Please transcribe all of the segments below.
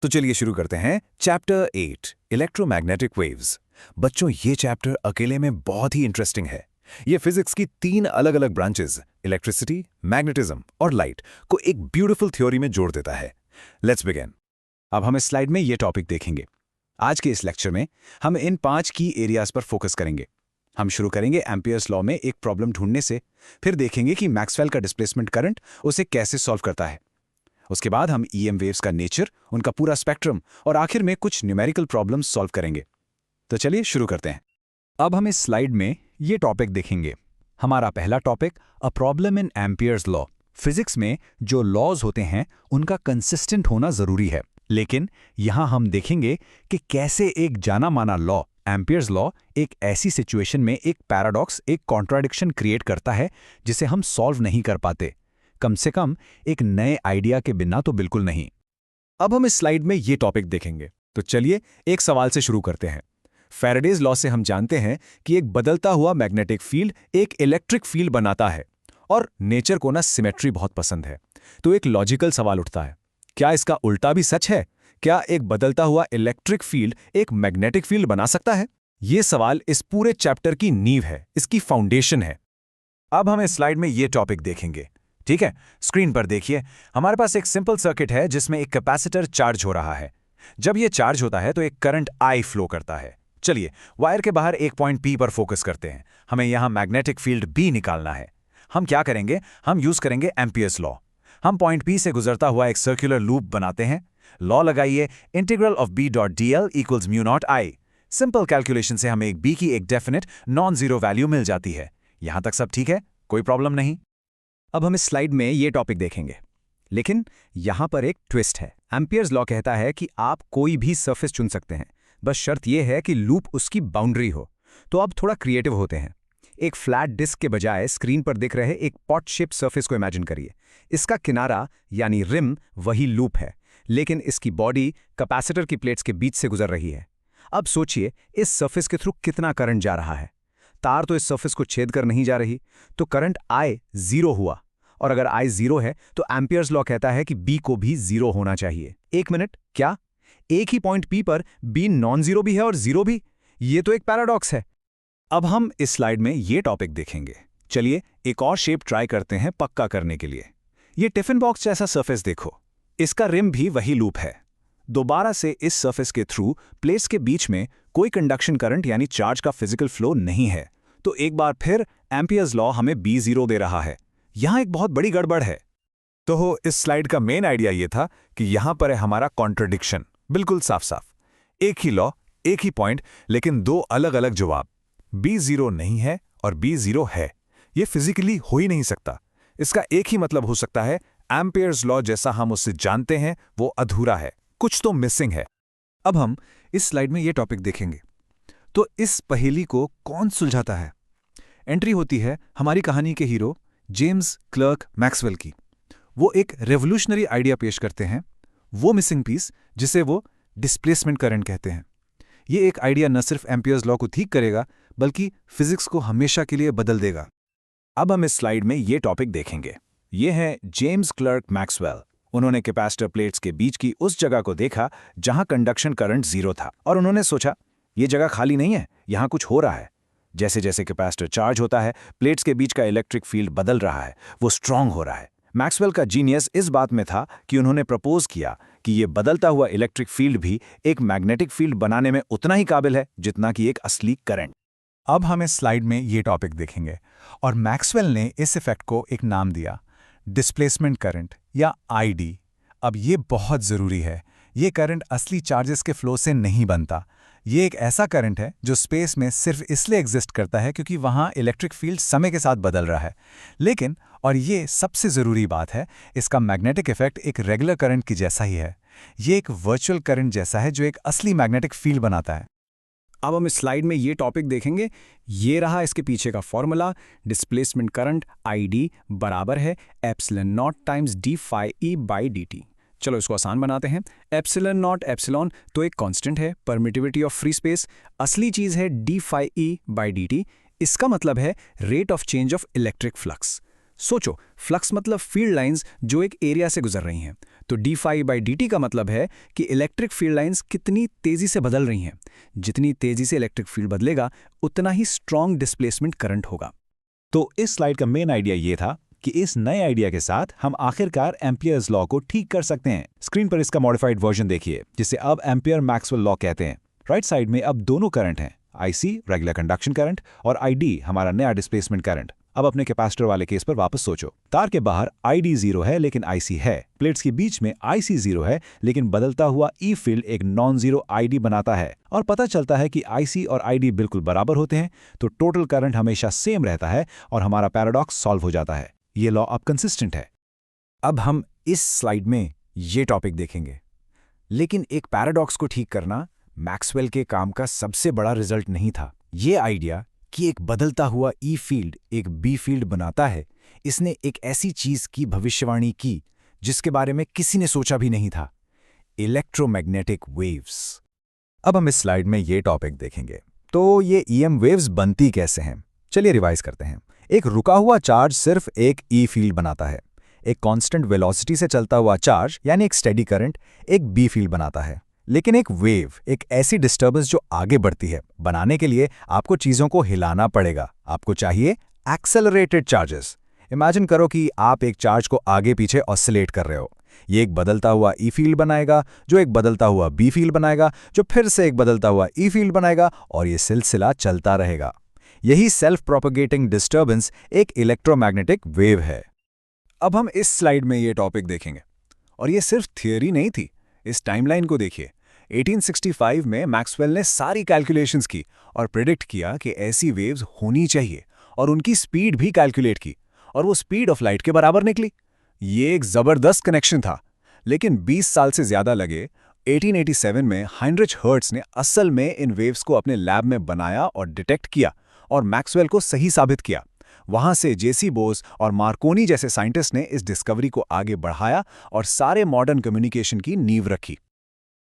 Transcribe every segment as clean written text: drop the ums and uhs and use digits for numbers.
तो चलिए शुरू करते हैं चैप्टर 8 इलेक्ट्रोमैग्नेटिक वेव्स। बच्चों, ये चैप्टर अकेले में बहुत ही इंटरेस्टिंग है। ये फिजिक्स की 3 अलग अलग ब्रांचेस इलेक्ट्रिसिटी, मैग्नेटिज्म और लाइट को एक ब्यूटीफुल थ्योरी में जोड़ देता है। Let's begin. अब हम इस स्लाइड में ये टॉपिक देखेंगे। आज के इस लेक्चर में हम इन 5 की एरियाज पर फोकस करेंगे। हम शुरू करेंगे एम्पियर्स लॉ में एक प्रॉब्लम ढूंढने से, फिर देखेंगे कि मैक्सवेल का डिस्प्लेसमेंट करंट उसे कैसे सॉल्व करता है। उसके बाद हम ईएम वेव्स का नेचर, उनका पूरा स्पेक्ट्रम और आखिर में कुछ न्यूमेरिकल प्रॉब्लम्स सॉल्व करेंगे। तो चलिए शुरू करते हैं। अब हम इस स्लाइड में ये टॉपिक देखेंगे। हमारा पहला topic a problem in Ampere's law. Physics में जो लॉज होते हैं उनका कंसिस्टेंट होना जरूरी है, लेकिन यहां हम देखेंगे कि कैसे एक जाना माना लॉ एम्पियर्स लॉ एक ऐसी सिचुएशन में एक पैराडॉक्स, एक कॉन्ट्राडिक्शन क्रिएट करता है जिसे हम सॉल्व नहीं कर पाते, कम से कम एक नए आइडिया के बिना तो बिल्कुल नहीं। अब हम इस स्लाइड में ये टॉपिक देखेंगे। तो चलिए एक सवाल से शुरू करते हैं। फैराडेज लॉ से हम जानते हैं कि एक बदलता हुआ मैग्नेटिक फील्ड एक इलेक्ट्रिक फील्ड बनाता है, और नेचर को ना सिमेट्री बहुत पसंद है। तो एक लॉजिकल सवाल उठता है, क्या इसका उल्टा भी सच है? क्या एक बदलता हुआ इलेक्ट्रिक फील्ड एक मैग्नेटिक फील्ड बना सकता है? ये सवाल इस पूरे चैप्टर की नींव है, इसकी फाउंडेशन है। अब हम इस स्लाइड में ये टॉपिक देखेंगे। ठीक है, स्क्रीन पर देखिए, हमारे पास एक सिंपल सर्किट है जिसमें एक कैपेसिटर चार्ज हो रहा है। जब ये चार्ज होता है तो एक करंट I फ्लो करता है। चलिए वायर के बाहर एक पॉइंट P पर फोकस करते हैं। हमें यहां मैग्नेटिक फील्ड B निकालना है। हम क्या करेंगे? हम यूज करेंगे एम्पियर्स लॉ। हम पॉइंट P से गुजरता हुआ एक सर्कुलर लूप बनाते हैं। लॉ लगाइए, integral of B dot DL equals mu naught I। Simple calculation से हमें एक B की एक डेफिनेट नॉन जीरो वैल्यू मिल जाती है। यहां तक सब ठीक है, कोई प्रॉब्लम नहीं। अब हम इस स्लाइड में ये टॉपिक देखेंगे, लेकिन यहां पर एक ट्विस्ट है। एम्पियर्स लॉ कहता है कि आप कोई भी सरफेस चुन सकते हैं, बस शर्त यह है कि लूप उसकी बाउंड्री हो। तो अब थोड़ा क्रिएटिव होते हैं। एक फ्लैट डिस्क के बजाय स्क्रीन पर दिख रहे एक पॉट शेप सरफेस को इमेजिन करिए। इसका किनारा यानी रिम वही लूप है, लेकिन इसकी बॉडी कैपेसिटर की प्लेट्स के बीच से गुजर रही है। अब सोचिए इस सरफेस के थ्रू कितना करंट जा रहा है। तार तो इस सरफेस को छेद कर नहीं जा रही, तो करंट I 0 हुआ। और अगर I 0 है तो एम्पियर्स लॉ कहता है कि B को भी 0 होना चाहिए। एक मिनट, क्या एक ही पॉइंट P पर B नॉन जीरो भी है और 0 भी? ये तो एक पैराडॉक्स है। अब हम इस स्लाइड में ये टॉपिक देखेंगे। चलिए एक और शेप ट्राई करते हैं पक्का करने के लिए। ये टिफिन बॉक्स जैसा सरफेस देखो, इसका रिम भी वही लूप है। दोबारा से इस सरफेस के थ्रू प्लेट्स के बीच में कोई कंडक्शन करंट यानी चार्ज का फिजिकल फ्लो नहीं है। तो एक बार फिर एम्पियर्स लॉ हमें B 0 दे रहा है। यहां एक बहुत बड़ी गड़बड़ है। तो इस स्लाइड का मेन आइडिया यह था कि यहां पर है हमारा कॉन्ट्रडिक्शन, बिल्कुल साफ साफ। एक ही लॉ, एक ही पॉइंट, लेकिन दो अलग अलग जवाब। B 0 नहीं है और B 0 है। यह फिजिकली हो ही नहीं सकता। इसका एक ही मतलब हो सकता है, एम्पियर्स लॉ जैसा हम उसे जानते हैं वो अधूरा है, कुछ तो मिसिंग है। अब हम इस स्लाइड में ये टॉपिक देखेंगे। तो इस पहेली को कौन सुलझाता है? एंट्री होती है हमारी कहानी के हीरो जेम्स क्लर्क मैक्सवेल की। वो एक रेवोल्यूशनरी आइडिया पेश करते हैं, वो मिसिंग पीस जिसे वो डिस्प्लेसमेंट करंट कहते हैं। ये एक आइडिया न सिर्फ एम्पियर्स लॉ को ठीक करेगा, बल्कि फिजिक्स को हमेशा के लिए बदल देगा। अब हम इस स्लाइड में ये टॉपिक देखेंगे। ये है जेम्स क्लर्क मैक्सवेल। उन्होंने कैपेसिटर प्लेट्स के बीच की उस जगह को देखा जहां कंडक्शन करंट 0 था, और उन्होंने सोचा ये जगह खाली नहीं है, यहां कुछ हो रहा है। जैसे जैसे कैपेसिटर चार्ज होता है, प्लेट्स के बीच का इलेक्ट्रिक फील्ड बदल रहा है, वो स्ट्रांग हो रहा है। मैक्सवेल का जीनियस इस बात में था कि उन्होंने प्रपोज किया कि ये बदलता हुआ इलेक्ट्रिक फील्ड भी एक मैग्नेटिक फील्ड बनाने में उतना ही काबिल है जितना कि एक असली करंट। अब हम इस स्लाइड में ये टॉपिक देखेंगे, और मैक्सवेल ने इस इफेक्ट को एक नाम दिया, डिस्प्लेसमेंट करंट या ID। अब ये बहुत ज़रूरी है। ये करंट असली चार्जेस के फ्लो से नहीं बनता। ये एक ऐसा करंट है जो स्पेस में सिर्फ इसलिए एग्जिस्ट करता है क्योंकि वहाँ इलेक्ट्रिक फील्ड समय के साथ बदल रहा है। लेकिन, और ये सबसे ज़रूरी बात है, इसका मैग्नेटिक इफेक्ट एक रेगुलर करंट की जैसा ही है। ये एक वर्चुअल करंट जैसा है जो एक असली मैग्नेटिक फील्ड बनाता है। अब हम इस स्लाइड में ये टॉपिक देखेंगे। ये रहा इसके पीछे का फॉर्मूला। डिस्प्लेसमेंट करंट ID बराबर है epsilon not times d phi E by dt। चलो इसको आसान बनाते हैं। एप्सिलॉन नॉट एप्सिलॉन तो एक कांस्टेंट है, परमिटिविटी ऑफ फ्री स्पेस। असली चीज है d phi E by dt। इसका मतलब है rate of change of electric flux. सोचो, फ्लक्स मतलब फील्ड लाइंस जो एक एरिया से गुजर रही हैं। तो d∅/dt का मतलब है कि इलेक्ट्रिक फील्ड लाइंस कितनी तेजी से बदल रही हैं। जितनी तेजी से इलेक्ट्रिक फील्ड बदलेगा, उतना ही स्ट्रॉन्ग डिस्प्लेसमेंट करंट होगा। तो इस स्लाइड का मेन आइडिया ये था कि इस नए आइडिया के साथ हम आखिरकार एम्पियर्स लॉ को ठीक कर सकते हैं। स्क्रीन पर इसका मॉडिफाइड वर्जन देखिए, जिसे अब एम्पियर मैक्सवेल लॉ कहते हैं। राइट साइड में अब दोनों करंट हैं, IC रेगुलर कंडक्शन करंट और ID हमारा नया डिस्प्लेसमेंट करंट। अब अपने कैपेसिटर वाले केस पर वापस सोचो। तार के बाहर ID 0 है लेकिन IC है। प्लेट्स के बीच में IC 0 है लेकिन बदलता हुआ E फील्ड एक नॉन जीरो ID बनाता है। और पता चलता है कि IC और ID बिल्कुल बराबर होते हैं, तो टोटल करंट हमेशा सेम रहता है और हमारा पैराडॉक्स सॉल्व हो जाता है। ये लॉ अब कंसिस्टेंट है। अब हम इस स्लाइड में ये टॉपिक देखेंगे। लेकिन एक पैराडॉक्स को ठीक करना मैक्सवेल के काम का सबसे बड़ा रिजल्ट नहीं था। ये आइडिया कि एक बदलता हुआ ई फील्ड एक बी फील्ड बनाता है, इसने एक ऐसी चीज की भविष्यवाणी की जिसके बारे में किसी ने सोचा भी नहीं था, इलेक्ट्रोमैग्नेटिक वेव्स। अब हम इस स्लाइड में ये टॉपिक देखेंगे। तो ये EM वेव्स बनती कैसे हैं? चलिए रिवाइज करते हैं। एक रुका हुआ चार्ज सिर्फ एक E फील्ड बनाता है। एक कांस्टेंट वेलोसिटी से चलता हुआ चार्ज यानी एक स्टेडी करंट एक B फील्ड बनाता है। लेकिन एक वेव, एक ऐसी डिस्टर्बेंस जो आगे बढ़ती है, बनाने के लिए आपको चीजों को हिलाना पड़ेगा। आपको चाहिए एक्सेलरेटेड चार्जेस। इमेजिन करो कि आप एक चार्ज को आगे पीछे ऑसिलेट कर रहे हो। ये एक बदलता हुआ E फील्ड बनाएगा, जो एक बदलता हुआ B फील्ड बनाएगा, जो फिर से एक बदलता हुआ E फील्ड बनाएगा, और ये सिलसिला चलता रहेगा। यही सेल्फ प्रोपगेटिंग डिस्टर्बेंस एक इलेक्ट्रोमैग्नेटिक वेव है। अब हम इस स्लाइड में ये टॉपिक देखेंगे। और ये सिर्फ थियरी नहीं थी, इस टाइमलाइन को देखिए। 1865 में मैक्सवेल ने सारी कैलकुलेशंस की और प्रिडिक्ट किया कि ऐसी वेव्स होनी चाहिए, और उनकी स्पीड भी कैलकुलेट की, और वो स्पीड ऑफ लाइट के बराबर निकली। ये एक जबरदस्त कनेक्शन था, लेकिन 20 साल से ज्यादा लगे। 1887 में हाइनरिच हर्ट्ज ने असल में इन वेव्स को अपने लैब में बनाया और डिटेक्ट किया, और मैक्सवेल को सही साबित किया। वहां से जेसी बोस और मार्कोनी जैसे साइंटिस्ट ने इस डिस्कवरी को आगे बढ़ाया और सारे मॉडर्न कम्युनिकेशन की नींव रखी।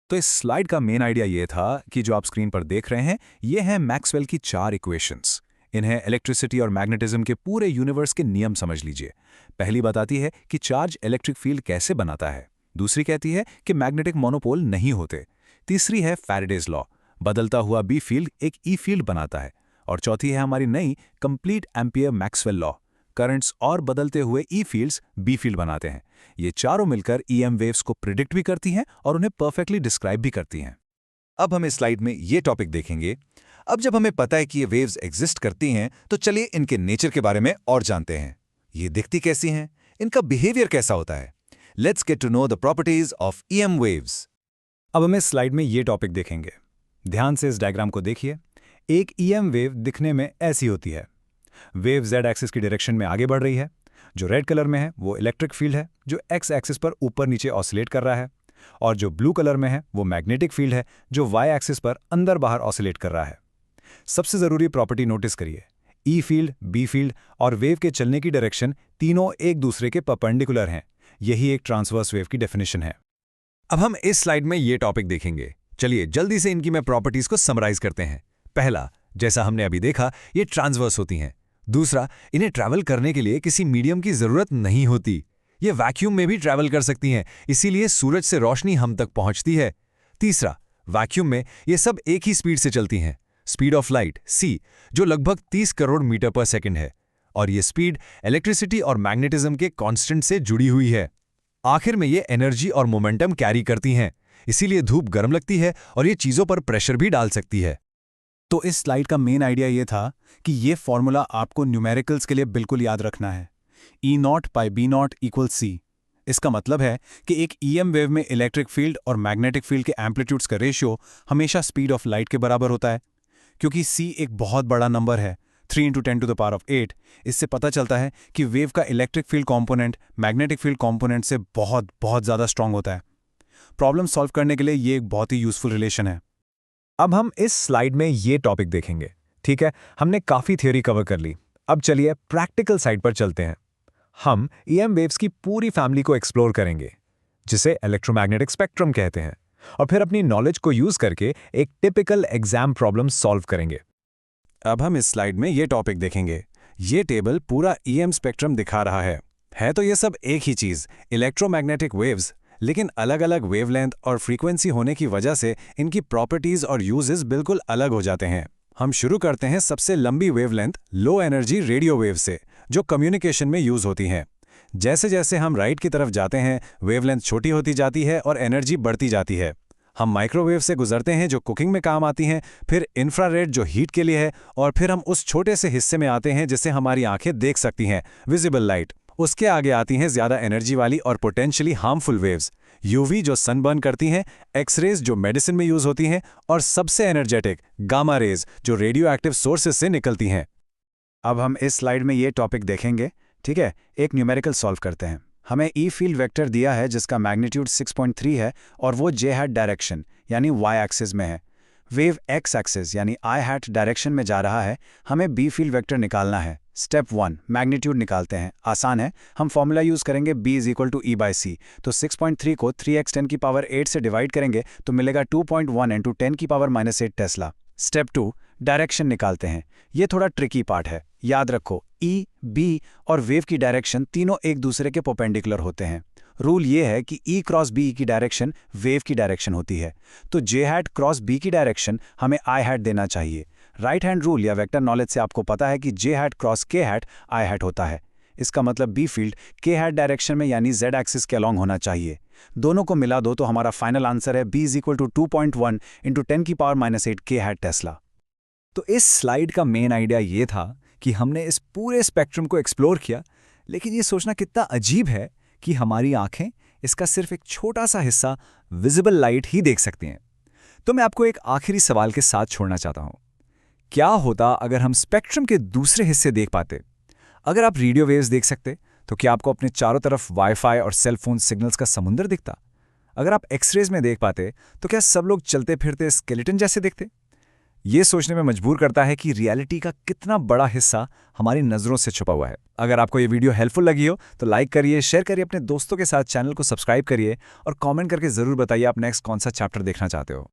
तो इस स्लाइड का मेन आइडिया ये था कि जो आप स्क्रीन पर देख रहे हैं, ये हैं मैक्सवेल की 4 इक्वेशंस। इन्हें इलेक्ट्रिसिटी और मैग्नेटिज्म के पूरे यूनिवर्स के नियम समझ लीजिए। पहली बताती है कि चार्ज इलेक्ट्रिक फील्ड कैसे बनाता है। दूसरी कहती है कि मैग्नेटिक मोनोपोल नहीं होते। तीसरी है फैराडेज लॉ, बदलता हुआ बी फील्ड एक ई फील्ड बनाता है। और चौथी है हमारी नई complete ampere Maxwell law, currents और बदलते हुए ई फील्ड्स बी फील्ड बनाते हैं। ये चारों मिलकर EM वेव्स को प्रिडिक्ट भी करती हैं और उन्हें परफेक्टली डिस्क्राइब भी करती हैं। अब हम इस स्लाइड में ये टॉपिक देखेंगे। अब जब हमें पता है कि ये वेव्स एग्जिस्ट करती हैं, तो चलिए इनके नेचर के बारे में और जानते हैं। ये दिखती कैसी हैं, इनका बिहेवियर कैसा होता है। Let's get to know the properties of EM waves. अब हम इस स्लाइड में ये टॉपिक देखेंगे। ध्यान से इस डायग्राम को देखिए। एक EM वेव दिखने में ऐसी होती है। वेव Z एक्सिस की डायरेक्शन में आगे बढ़ रही है। जो रेड कलर में है वो इलेक्ट्रिक फील्ड है, जो X एक्सिस पर ऊपर नीचे ऑसिलेट कर रहा है। और जो ब्लू कलर में है वो मैग्नेटिक फील्ड है, जो Y एक्सिस पर अंदर बाहर ऑसिलेट कर रहा है। सबसे जरूरी प्रॉपर्टी नोटिस करिए, E फील्ड, B फील्ड और वेव के चलने की डायरेक्शन तीनों एक दूसरे के परपेंडिकुलर हैं। यही एक ट्रांसवर्स वेव की डेफिनेशन है। अब हम इस स्लाइड में ये टॉपिक देखेंगे। चलिए जल्दी से इनकी मैं प्रॉपर्टीज को समराइज करते हैं। पहला, जैसा हमने अभी देखा, ये ट्रांसवर्स होती हैं। दूसरा, इन्हें ट्रैवल करने के लिए किसी मीडियम की जरूरत नहीं होती। ये वैक्यूम में भी ट्रैवल कर सकती हैं, इसीलिए सूरज से रोशनी हम तक पहुंचती है। तीसरा, वैक्यूम में ये सब एक ही स्पीड से चलती हैं, स्पीड ऑफ लाइट c, जो लगभग 30 करोड़ मीटर पर सेकंड है। और ये स्पीड इलेक्ट्रिसिटी और मैग्नेटिज्म के कांस्टेंट से जुड़ी हुई है। आखिर में ये एनर्जी और मोमेंटम कैरी करती हैं, इसीलिए धूप गर्म लगती है और ये चीजों पर प्रेशर भी डाल सकती है। तो इस स्लाइड का मेन आइडिया ये था कि ये फॉर्मूला आपको न्यूमेरिकल्स के लिए बिल्कुल याद रखना है। E0/B0 = C। इसका मतलब है कि एक EM वेव में इलेक्ट्रिक फील्ड और मैग्नेटिक फील्ड के एम्पलीट्यूड्स का रेशियो हमेशा स्पीड ऑफ लाइट के बराबर होता है। क्योंकि C एक बहुत बड़ा नंबर है, 3 × 10⁸, इससे पता चलता है कि वेव का electric field component magnetic field component से बहुत बहुत ज़्यादा स्ट्रांग होता है। प्रॉब्लम सॉल्व करने के लिए ये एक बहुत ही यूजफुल रिलेशन है। अब हम इस स्लाइड में ये टॉपिक देखेंगे। ठीक है, हमने काफ़ी थ्योरी कवर कर ली। अब चलिए प्रैक्टिकल साइड पर चलते हैं। हम EM वेव्स की पूरी फैमिली को एक्सप्लोर करेंगे, जिसे इलेक्ट्रोमैग्नेटिक स्पेक्ट्रम कहते हैं, और फिर अपनी नॉलेज को यूज करके एक टिपिकल एग्जाम प्रॉब्लम सॉल्व करेंगे। अब हम इस स्लाइड में ये टॉपिक देखेंगे। ये टेबल पूरा EM स्पेक्ट्रम दिखा रहा है तो ये सब एक ही चीज़, इलेक्ट्रोमैग्नेटिक वेव्स, लेकिन अलग अलग वेवलेंथ और फ्रीक्वेंसी होने की वजह से इनकी प्रॉपर्टीज और यूजेस बिल्कुल अलग हो जाते हैं। हम शुरू करते हैं सबसे लंबी wavelength low energy radio wave से, जो कम्युनिकेशन में यूज होती हैं। जैसे जैसे हम राइट की तरफ जाते हैं, वेवलेंथ छोटी होती जाती है और एनर्जी बढ़ती जाती है। हम माइक्रोवेव से गुजरते हैं जो कुकिंग में काम आती हैं, फिर इंफ्रारेड जो हीट के लिए है, और फिर हम उस छोटे से हिस्से में आते हैं जिसे हमारी आंखें देख सकती हैं, विजिबल लाइट। उसके आगे आती हैं ज्यादा एनर्जी वाली और पोटेंशियली हार्मफुल वेव्स, यूवी जो सनबर्न करती हैं, एक्सरेज जो मेडिसिन में यूज होती हैं, और सबसे एनर्जेटिक गामा रेज जो रेडियो एक्टिव सोर्सेज से निकलती हैं। अब हम इस स्लाइड में ये टॉपिक देखेंगे, ठीक है। एक न्यूमेरिकल सॉल्व करते हैं। हमें ई फील्ड वेक्टर दिया है जिसका मैग्नीट्यूड 6.3 है और वो जे हैट डायरेक्शन यानी वाई एक्सिस में है। वेव एक्स एक्सिस यानी आई हैट डायरेक्शन में जा रहा है। हमें बी फील्ड वेक्टर निकालना है। स्टेप 1 मैग्नीट्यूड निकालते हैं। आसान है, हम फॉर्मूला यूज करेंगे b = e/c। तो 6.3 को 3x 10⁸ से डिवाइड करेंगे तो मिलेगा 2.1 × 10⁻⁸ टेस्ला। स्टेप 2 डायरेक्शन निकालते हैं। ये थोड़ा ट्रिकी पार्ट है। याद रखो, ई, बी और वेव की डायरेक्शन तीनों एक दूसरे के परपेंडिकुलर होते हैं। रूल ये है कि E क्रॉस B की डायरेक्शन वेव की डायरेक्शन होती है, तो J हैट क्रॉस B की डायरेक्शन हमें I हैट देना चाहिए। राइट हैंड रूल या वेक्टर नॉलेज से आपको पता है कि J hat cross K hat I hat होता है। इसका मतलब B field K hat direction में यानी Z एक्सिस के अलॉन्ग होना चाहिए। दोनों को मिला दो तो हमारा फाइनल आंसर है B = 2.1 × 10⁻⁸ K हैट टेस्ला। तो इस स्लाइड का मेन आइडिया ये था कि हमने इस पूरे स्पेक्ट्रम को एक्सप्लोर किया, लेकिन ये सोचना कितना अजीब है कि हमारी आंखें इसका सिर्फ एक छोटा सा हिस्सा विजिबल लाइट ही देख सकती हैं। तो मैं आपको एक आखिरी सवाल के साथ छोड़ना चाहता हूं। क्या होता अगर हम स्पेक्ट्रम के दूसरे हिस्से देख पाते? अगर आप रेडियो वेव्स देख सकते तो क्या आपको अपने चारों तरफ वाईफाई और सेल फोन सिग्नल्स का समुद्र दिखता? अगर आप एक्सरेज में देख पाते तो क्या सब लोग चलते फिरते स्केलेटन जैसे दिखते? ये सोचने में मजबूर करता है कि रियलिटी का कितना बड़ा हिस्सा हमारी नज़रों से छुपा हुआ है। अगर आपको ये वीडियो हेल्पफुल लगी हो तो लाइक करिए, शेयर करिए अपने दोस्तों के साथ, चैनल को सब्सक्राइब करिए और कमेंट करके ज़रूर बताइए आप नेक्स्ट कौन सा चैप्टर देखना चाहते हो।